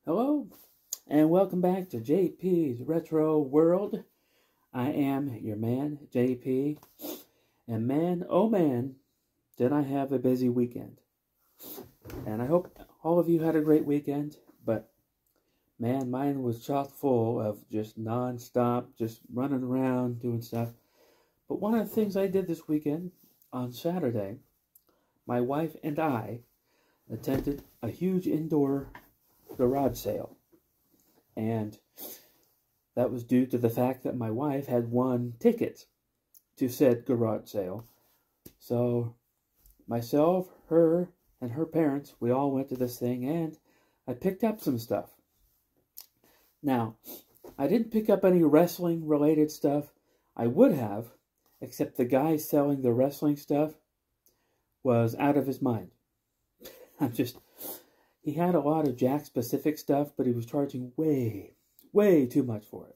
Hello, and welcome back to J.P.'s Retro World. I am your man, J.P., and man, oh man, did I have a busy weekend. And I hope all of you had a great weekend, but man, mine was chock full of just non-stop, just running around, doing stuff. But one of the things I did this weekend, on Saturday, my wife and I attended a huge indoor garage sale. And that was due to the fact that my wife had won tickets to said garage sale. So myself, her, and her parents, we all went to this thing, and I picked up some stuff. Now, I didn't pick up any wrestling related stuff. I would have, except the guy selling the wrestling stuff was out of his mind. He had a lot of Jack specific stuff, but he was charging way too much for it.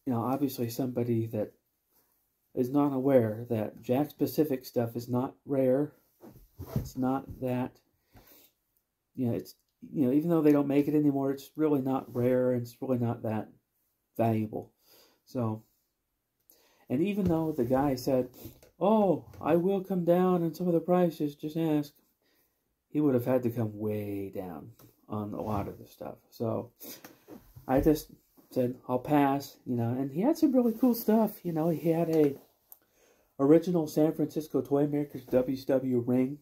You know, obviously somebody that is not aware that Jack specific stuff is not rare. It's not that, even though they don't make it anymore, it's really not rare, and it's really not that valuable. So, and even though the guy said, "Oh, I will come down on some of the prices, just ask," he would have had to come way down on a lot of the stuff. So I just said, I'll pass, and he had some really cool stuff. He had a original San Francisco Toy Makers WCW ring,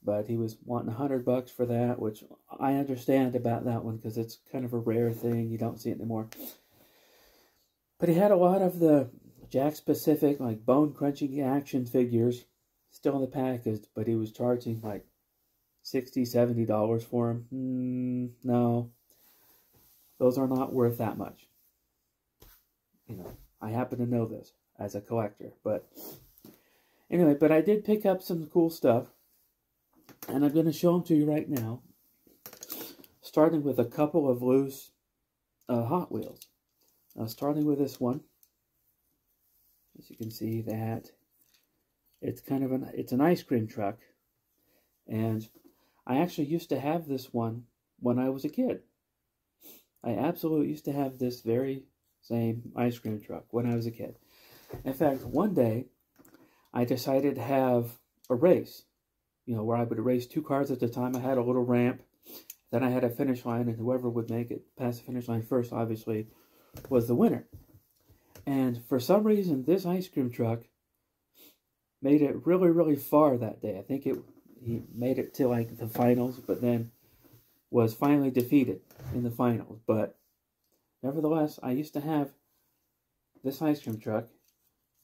but he was wanting $100 for that, which I understand about that one because it's kind of a rare thing. You don't see it anymore. But he had a lot of the Jack specific, like bone crunching action figures still in the package, but he was charging like $60, $70 for them. No, those are not worth that much. I happen to know this as a collector, but anyway, but I did pick up some cool stuff, and I'm going to show them to you right now, starting with a couple of loose Hot Wheels. Starting with this one, as you can see that it's it's an ice cream truck, and I actually used to have this one when I was a kid. I absolutely used to have this very same ice cream truck when I was a kid. In fact, one day I decided to have a race, where I would race two cars at a time. I had a little ramp, then I had a finish line, and whoever would make it past the finish line first, obviously, was the winner. And for some reason, this ice cream truck made it really far that day. I think he made it to like the finals, but then was finally defeated in the finals. But nevertheless, I used to have this ice cream truck,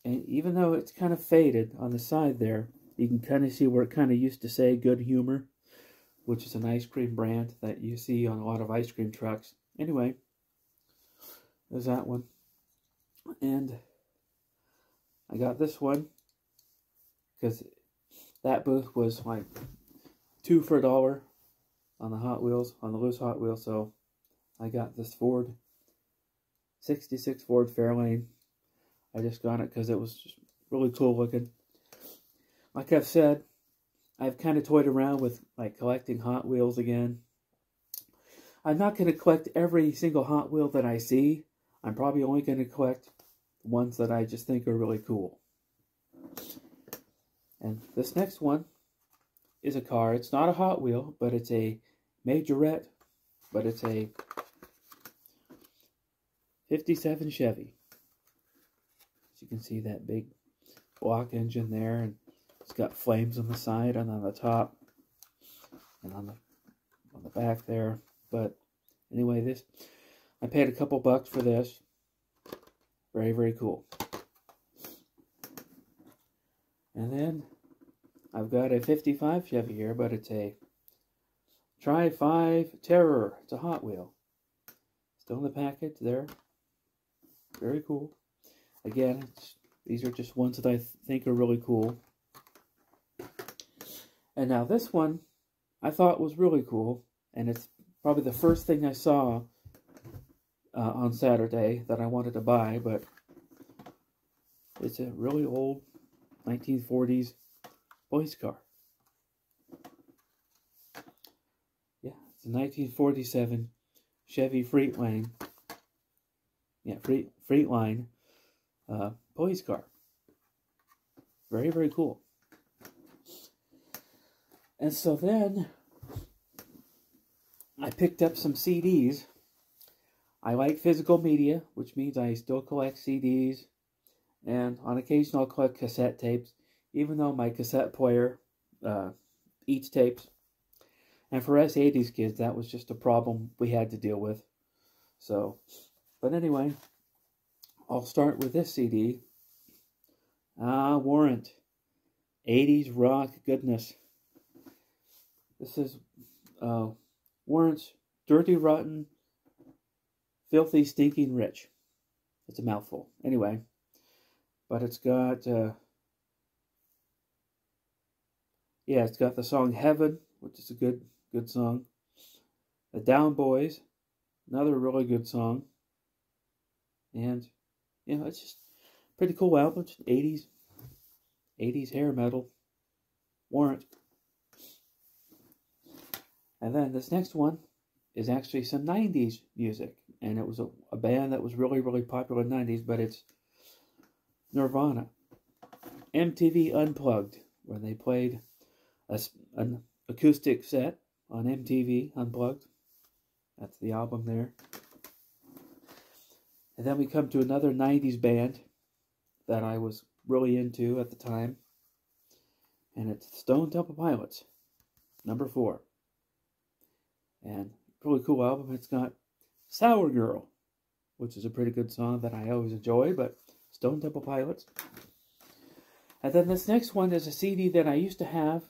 and even though it's kind of faded on the side there, you can kind of see where it kind of used to say Good Humor, which is an ice cream brand that you see on a lot of ice cream trucks. Anyway, there's that one. And I got this one because that booth was like 2 for $1 on the Hot Wheels, on the loose Hot Wheels. So I got this Ford 66 Ford Fairlane. I just got it because it was just really cool looking. Like I've said, I've kind of toyed around with like collecting Hot Wheels again. I'm not going to collect every single Hot Wheel that I see. I'm probably only going to collect the ones that I just think are really cool. And this next one is a car. It's not a Hot Wheel, but it's a majorette, but it's a 57 Chevy. As you can see, that big block engine there, and it's got flames on the side and on the top and on the back there. But anyway, I paid a couple bucks for this. Very cool. And then I've got a 55 Chevy here, but it's a Tri-5 Terror. It's a Hot Wheel. Still in the package there. Very cool. Again, these are just ones that I think are really cool. And now this one I thought was really cool, and it's probably the first thing I saw on Saturday that I wanted to buy, but it's a really old 1940s police car. Yeah, It's a 1947 Chevy Freightliner. Yeah, Freightliner police car. Very, very cool. And so then I picked up some CDs. I like physical media, which means I still collect CDs, and on occasion I'll collect cassette tapes, even though my cassette player eats tapes. And for us 80s kids, that was just a problem we had to deal with. So, but anyway, I'll start with this CD. Warrant. 80s rock goodness. This is Warrant's Dirty Rotten Filthy Stinking Rich. It's a mouthful. Anyway, but it's got it's got the song Heaven, which is a good song. The Down Boys, another really good song. And it's just a pretty cool album. 80s hair metal. Warrant. And then this next one is actually some 90s music. And it was a band that was really, really popular in the 90s, but it's Nirvana. MTV Unplugged, where they played an acoustic set on MTV Unplugged. That's the album there. And then we come to another 90s band that I was really into at the time. And it's Stone Temple Pilots, number 4. And really cool album. It's got Sour Girl, which is a pretty good song that I always enjoy, but Stone Temple Pilots. And then this next one is a CD that I used to have,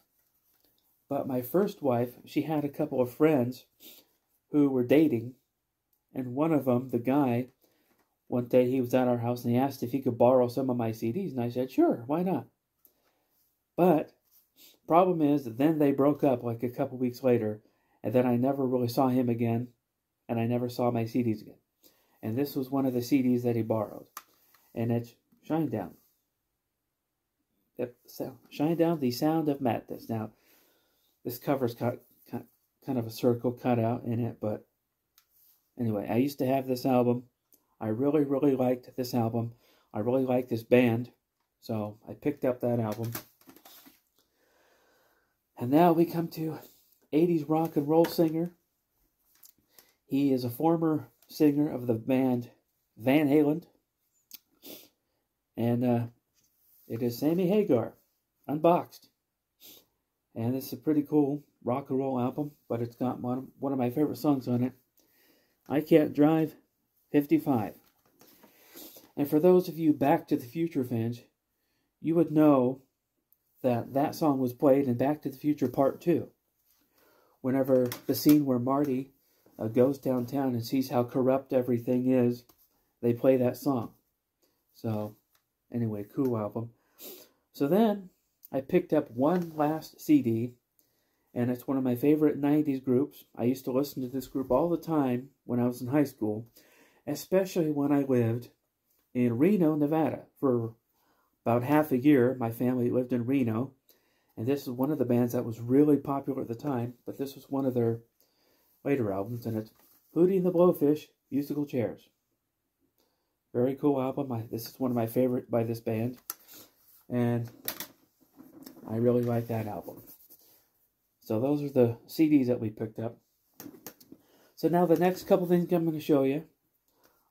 but my first wife, she had a couple of friends who were dating, and one of them, the guy, one day he was at our house and he asked if he could borrow some of my CDs, and I said, sure, why not? But problem is that then they broke up like a couple weeks later, and then I never really saw him again, and I never saw my CDs again. And this was one of the CDs that he borrowed, and it's Shinedown. Yep, so Shinedown, The Sound of Madness. Now, this cover's got kind of a circle cut out in it, but anyway, I used to have this album. I really, really liked this album. I really liked this band, so I picked up that album. And now we come to 80s rock and roll singer. He is a former singer of the band Van Halen. And it is Sammy Hagar, Unboxed. And it's a pretty cool rock and roll album, but it's got one of my favorite songs on it, I Can't Drive 55. And for those of you Back to the Future fans, you would know that that song was played in Back to the Future Part 2. Whenever the scene where Marty goes downtown and sees how corrupt everything is, they play that song. So, anyway, cool album. So then, I picked up one last CD, and it's one of my favorite 90s groups. I used to listen to this group all the time when I was in high school, especially when I lived in Reno, Nevada. For about half a year, my family lived in Reno, and this is one of the bands that was really popular at the time, but this was one of their later albums, and it's Hootie and the Blowfish, Musical Chairs. Very cool album. This is one of my favorite by this band, and I really like that album. So those are the CDs that we picked up. So now the next couple things I'm going to show you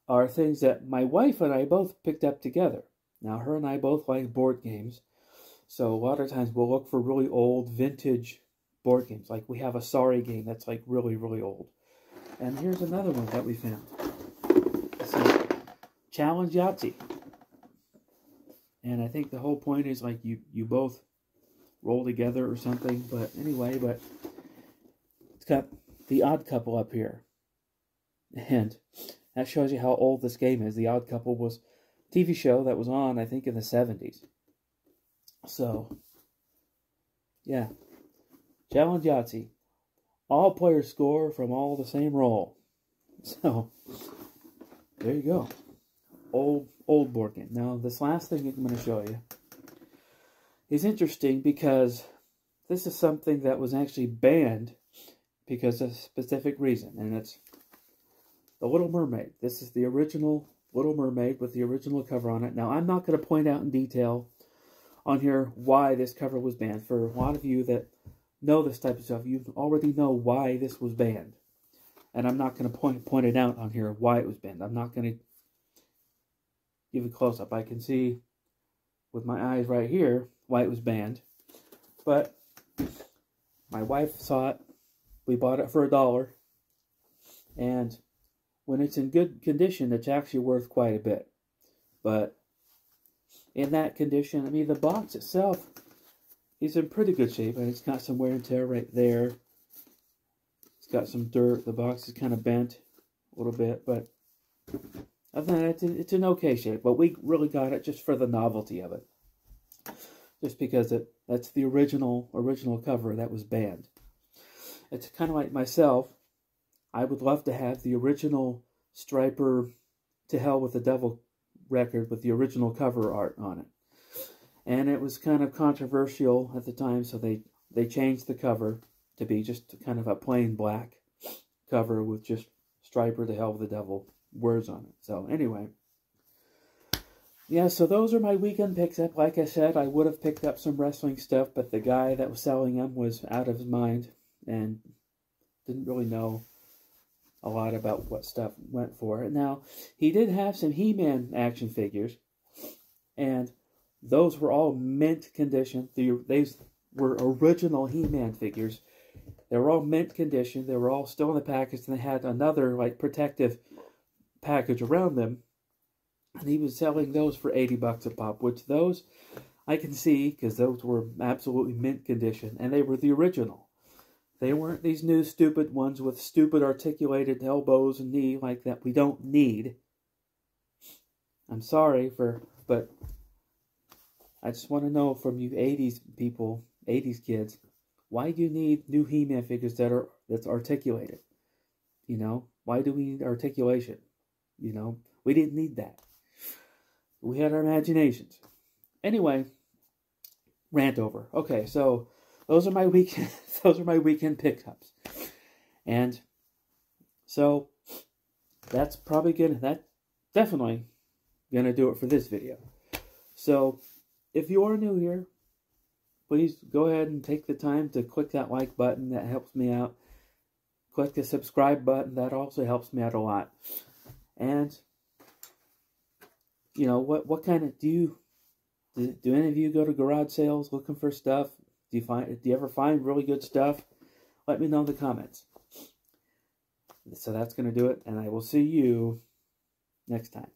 are things that my wife and I both picked up together. Now her and I both like board games, so a lot of times we'll look for really old vintage board games. Like we have a Sorry game that's like really, really old. And here's another one that we found. This is Challenge Yahtzee. And I think the whole point is like you both roll together or something. But anyway, it's got the Odd Couple up here. And that shows you how old this game is. The Odd Couple was a TV show that was on, I think, in the 70s. So, yeah. Challenge Yahtzee. All players score from all the same roll. So, there you go. Old board game. Now, this last thing I'm going to show you is interesting because this is something that was actually banned because of a specific reason, and it's The Little Mermaid. This is the original Little Mermaid with the original cover on it. Now, I'm not going to point out in detail on here why this cover was banned. For a lot of you that know this type of stuff, you already know why this was banned. And I'm not going to point it out on here why it was banned. I'm not going to give a close-up. I can see with my eyes right here why it was banned. But my wife saw it. We bought it for $1. And when it's in good condition, it's actually worth quite a bit. But in that condition, I mean, the box itself is in pretty good shape. And it's got some wear and tear right there. It's got some dirt. The box is kind of bent a little bit. But other than that, it's in okay shape. But we really got it just for the novelty of it. Just because that's the original cover that was banned. It's kind of like myself. I would love to have the original Striper To Hell with the Devil record with the original cover art on it. And it was kind of controversial at the time, so they changed the cover to be just kind of a plain black cover with just Striper To Hell with the Devil words on it. So anyway, yeah, so those are my weekend picks up. Like I said, I would have picked up some wrestling stuff, but the guy that was selling them was out of his mind and didn't really know a lot about what stuff went for. Now, he did have some He-Man action figures, and those were all mint condition. These were original He-Man figures. They were all mint condition. They were all still in the package, and they had another like protective package around them. And he was selling those for $80 a pop, which those I can see because those were absolutely mint condition, and they were the original. They weren't these new stupid ones with stupid articulated elbows and knee like that we don't need. I'm sorry but I just want to know from you 80s people, 80s kids, why do you need new He-Man figures that's articulated? You know, why do we need articulation? You know, we didn't need that. We had our imaginations. Anyway, rant over. Okay, so those are my weekend pickups. And so that's definitely gonna do it for this video. So if you are new here, please go ahead and take the time to click that like button. That helps me out. Click the subscribe button. That also helps me out a lot. And you know, what kind of do any of you go to garage sales looking for stuff? Do you ever find really good stuff? Let me know in the comments. So that's going to do it, and I will see you next time.